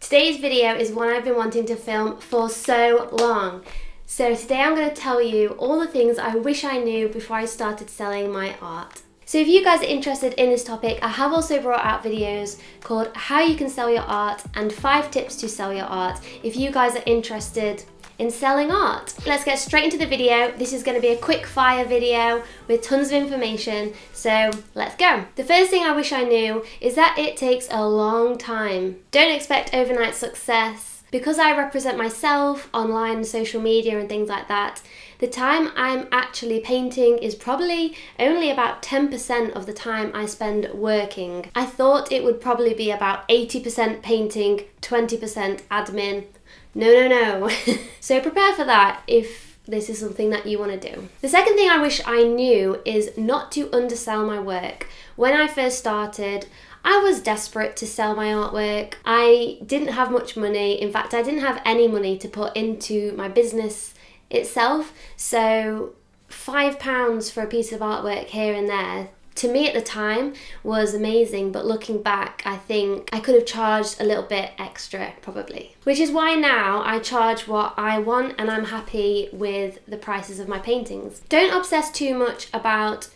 Today's video is one I've been wanting to film for so long. So today I'm going to tell you all the things I wish I knew before I started selling my art. So if you guys are interested in this topic, I have also brought out videos called How You Can Sell Your Art and 5 Tips to Sell Your Art if you guys are interested in selling art. Let's get straight into the video. This is going to be a quick fire video with tons of information, so let's go. The first thing I wish I knew is that it takes a long time. Don't expect overnight success. Because I represent myself online and social media and things like that, the time I'm actually painting is probably only about 10% of the time I spend working. I thought it would probably be about 80% painting, 20% admin. No. So prepare for that if this is something that you want to do. The second thing I wish I knew is not to undersell my work. When I first started, I was desperate to sell my artwork. I didn't have much money. In fact, I didn't have any money to put into my business itself. So £5 for a piece of artwork here and there, to me at the time, was amazing. But looking back, I think I could have charged a little bit extra probably. Which is why now I charge what I want and I'm happy with the prices of my paintings. Don't obsess too much about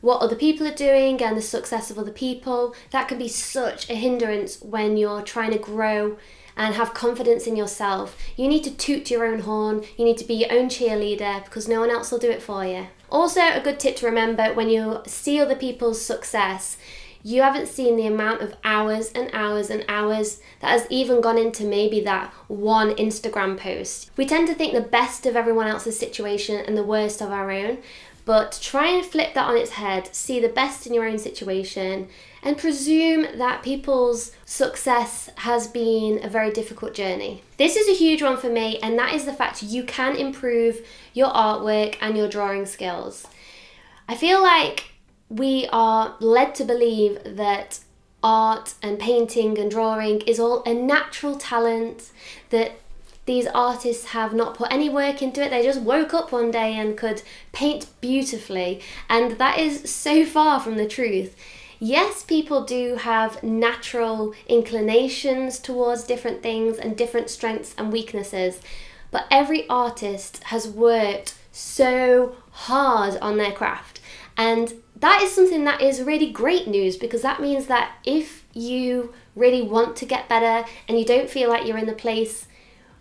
what other people are doing and the success of other people. That can be such a hindrance when you're trying to grow and have confidence in yourself. You need to toot your own horn, you need to be your own cheerleader because no one else will do it for you. Also, a good tip to remember when you see other people's success, you haven't seen the amount of hours and hours and hours that has even gone into maybe that one Instagram post. We tend to think the best of everyone else's situation and the worst of our own, but try and flip that on its head, see the best in your own situation, and presume that people's success has been a very difficult journey. This is a huge one for me, and that is the fact you can improve your artwork and your drawing skills. I feel like we are led to believe that art and painting and drawing is all a natural talent, that these artists have not put any work into it. They just woke up one day and could paint beautifully. And that is so far from the truth. Yes, people do have natural inclinations towards different things and different strengths and weaknesses. But every artist has worked so hard on their craft. And that is something that is really great news, because that means that if you really want to get better and you don't feel like you're in the place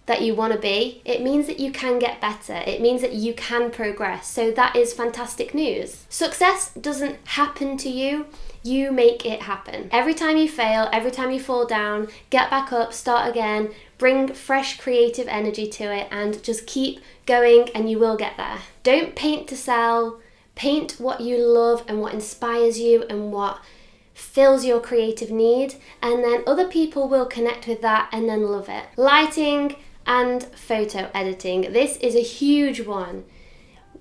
that you want to be, it means that you can get better. It means that you can progress. So that is fantastic news. Success doesn't happen to you. You make it happen. Every time you fail, every time you fall down, get back up, start again, bring fresh creative energy to it, and just keep going and you will get there. Don't paint to sell. Paint what you love and what inspires you and what fills your creative need, and then other people will connect with that and then love it. Lighting and photo editing. This is a huge one.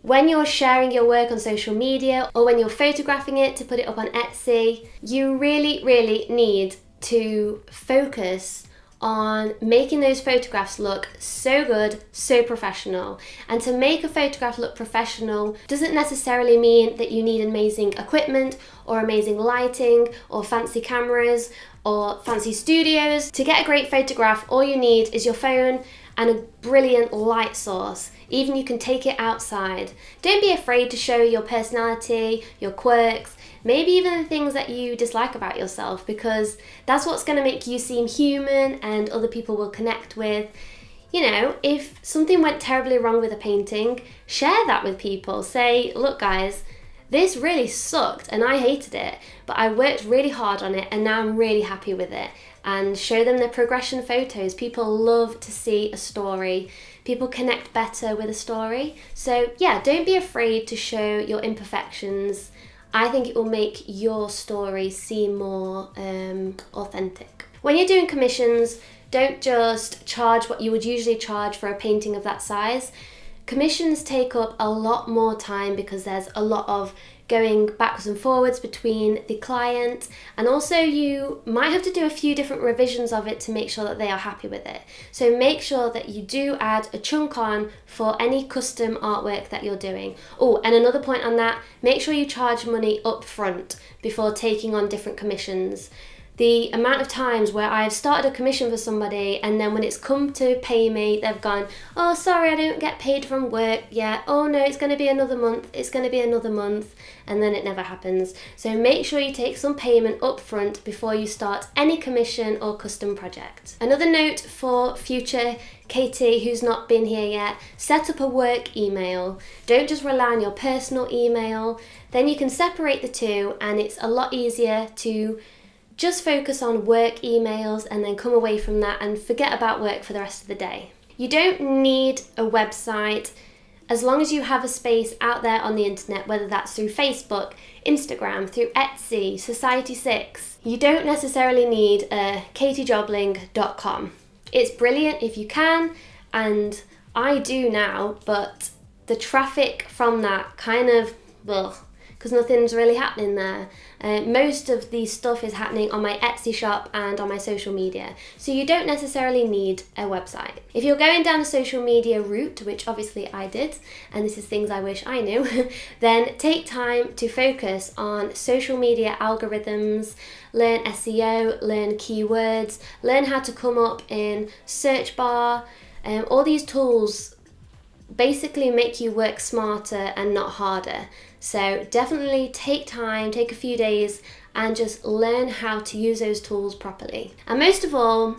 When you're sharing your work on social media or when you're photographing it to put it up on Etsy, you really need to focus on making those photographs look so good, so professional. And to make a photograph look professional doesn't necessarily mean that you need amazing equipment or amazing lighting or fancy cameras or fancy studios. To get a great photograph, all you need is your phone and a brilliant light source. Even you can take it outside. Don't be afraid to show your personality, your quirks, maybe even the things that you dislike about yourself, because that's what's going to make you seem human and other people will connect with. You know, if something went terribly wrong with a painting, share that with people. Say, look guys, this really sucked and I hated it, but I worked really hard on it and now I'm really happy with it. And show them the progression photos. People love to see a story. People connect better with a story. So yeah, don't be afraid to show your imperfections. I think it will make your story seem more authentic. When you're doing commissions, don't just charge what you would usually charge for a painting of that size. Commissions take up a lot more time because there's a lot of going backwards and forwards between the client, and also you might have to do a few different revisions of it to make sure that they are happy with it. So make sure that you do add a chunk on for any custom artwork that you're doing. Oh, and another point on that, make sure you charge money up front before taking on different commissions. the amount of times where I've started a commission for somebody and then when it's come to pay me, they've gone, oh, sorry, I don't get paid from work yet. Oh no, it's going to be another month. It's going to be another month. And then it never happens. So make sure you take some payment up front before you start any commission or custom project. Another note for future Katie who's not been here yet, set up a work email. Don't just rely on your personal email. Then you can separate the two and it's a lot easier to just focus on work emails and then come away from that and forget about work for the rest of the day. You don't need a website as long as you have a space out there on the internet, whether that's through Facebook, Instagram, through Etsy, Society6. You don't necessarily need a katiejobling.com. It's brilliant if you can, and I do now, but the traffic from that kind of, because nothing's really happening there. Most of the stuff is happening on my Etsy shop and on my social media. So you don't necessarily need a website. If you're going down the social media route, which obviously I did, and this is things I wish I knew, then take time to focus on social media algorithms, learn SEO, learn keywords, learn how to come up in search bar. All these tools basically make you work smarter and not harder. So definitely take time, take a few days and just learn how to use those tools properly. And most of all,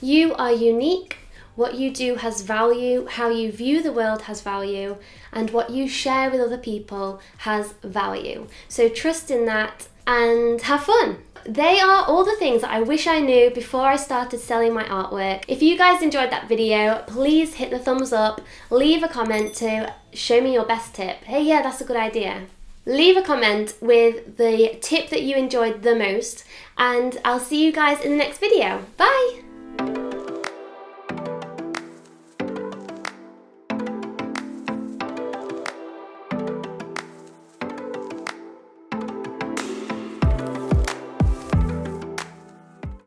you are unique. What you do has value, how you view the world has value, and what you share with other people has value. So trust in that and have fun. They are all the things that I wish I knew before I started selling my artwork. If you guys enjoyed that video, please hit the thumbs up, leave a comment to show me your best tip. Hey, yeah, that's a good idea. Leave a comment with the tip that you enjoyed the most, and I'll see you guys in the next video. Bye!